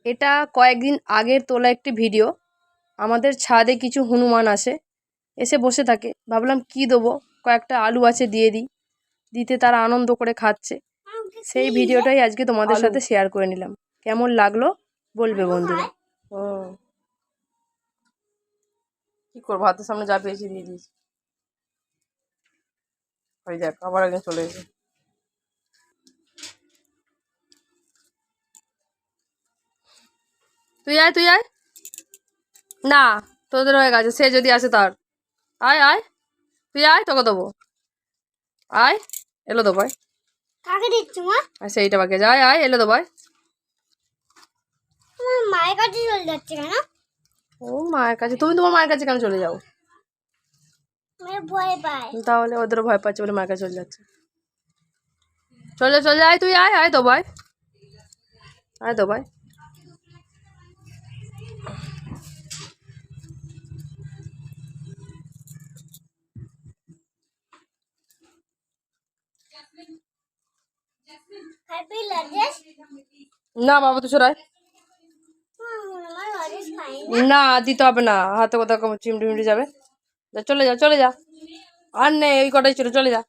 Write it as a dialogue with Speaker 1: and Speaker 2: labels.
Speaker 1: এটা কয়েকদিন আগের তোলা একটি ভিডিও। আমাদের ছাদে কিছু হনুমান আসে, এসে বসে থাকে। ভাবলাম কি দেবো, কয়েকটা আলু আছে দিয়ে দিই। দিতে তারা আনন্দ করে খাচ্ছে। সেই ভিডিওটাই আজকে তোমাদের সাথে শেয়ার করে নিলাম। কেমন লাগলো বলবে বন্ধুরা। কি করবো, হাতের সামনে যা পেয়েছি দিয়ে দিয়েছি। ওই দেখ আবার একদিন চলে এসে। তুই আয়, তুই আয়। না, তোদের হয়ে গেছে, সে যদি আসে তার। আয় আয়, তুই আয়, তোকে দেবো। আয়, এলো তো ভাই।
Speaker 2: কাকে দিচ্ছ মা?
Speaker 1: সেইটা বাকি যায়। আয়, এলো তো ভাই।
Speaker 2: তোমার মায়ের কাছে চলে যাচ্ছে কেন?
Speaker 1: ও মায়ের কাছে? তুমি তোমার মায়ের কাছে কেন চলে যাও?
Speaker 2: ভয় পায়।
Speaker 1: তাহলে ওদেরও ভয় পাচ্ছে বলে মায়ের কাছে চলে যাচ্ছে। চলে চলে আয়, তুই আয়, আয় তো ভাই। আয় তো ভাই। না বাবা, তুই সরাই। না, দিতে হবে না, হাতে কোথাও চিমটি মিমটি যাবে। চলে যা, চলে যা। আর নেই, ওই কটাই ছিল, চলে যা।